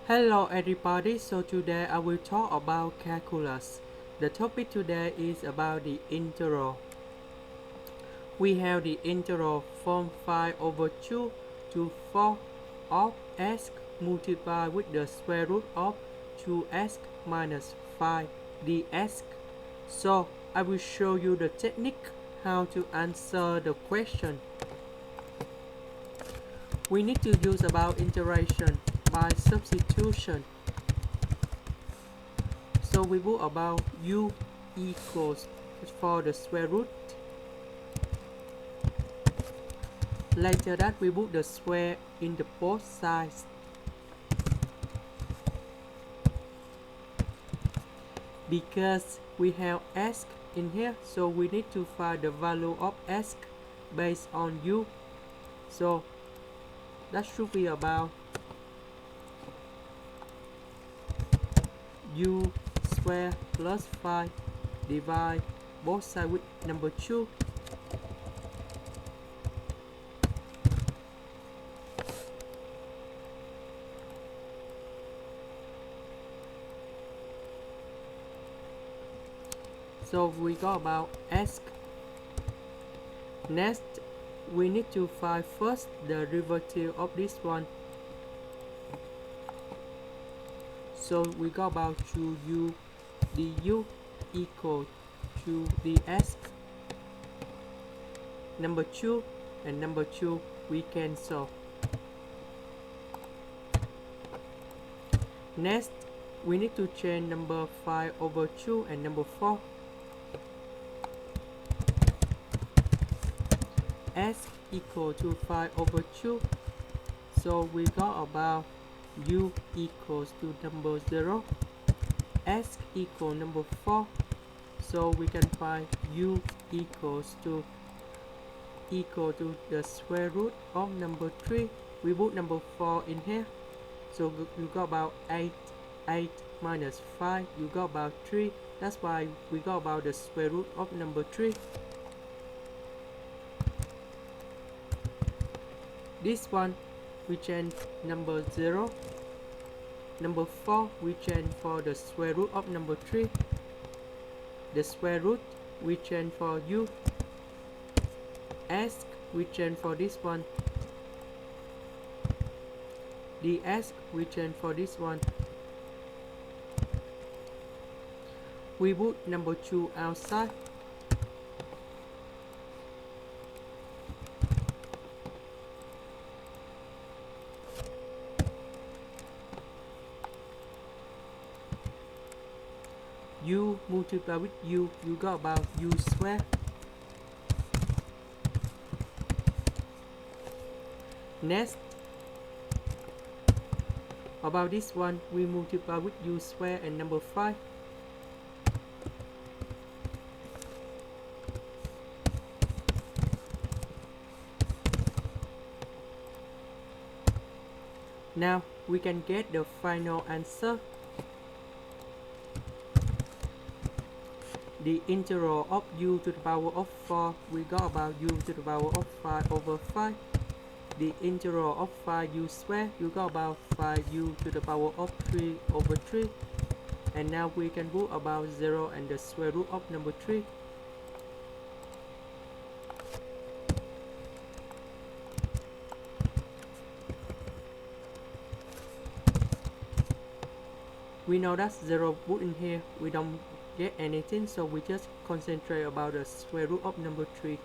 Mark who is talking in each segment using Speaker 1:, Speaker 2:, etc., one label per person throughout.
Speaker 1: Hello everybody, so today I will talk about calculus. The topic today is about the integral. We have the integral from 5 over 2 to 4 of x multiplied with the square root of 2x minus 5 dx. So I will show you the technique how to answer the question. We need to use about integration by substitution. So we put about u equals for the square root. Later that we put the square in the both sides. Because we have x in here, so we need to find the value of x based on u. So that should be about u square plus 5 divide both sides with number 2. So we got about x. Next, we need to find first the derivative of this one. So we got about 2u du equal to dx. Number 2 and number 2 we cancel. Next, we need to change number 5 over 2 and number 4. S equal to 5 over 2. So we got about u equals to number 0. S equal number 4. So we can find u equals to the square root of number 3. We put number 4 in here. So you got about 8 minus 5. You got about 3. That's why we got about the square root of number 3. This one we change number 0. Number 4 we change for the square root of number 3. The square root we change for u. S we change for this one. Ds we change for this one. We put number 2 outside. U multiply with u, you got about u square. Next, about this one, we multiply with u square and number 5. Now we can get the final answer. The integral of u to the power of 4, we got about u to the power of 5 over 5. The integral of 5u square, you got about 5u to the power of 3 over 3. And now we can put about 0 and the square root of number 3. We know that 0 put in here, we don't get anything, so we just concentrate about the square root of number 3.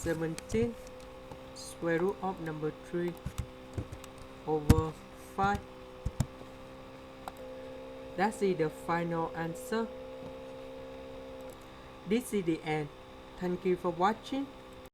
Speaker 1: (17) square root of number 3 over 5. That's the final answer. This is the end. Thank you for watching.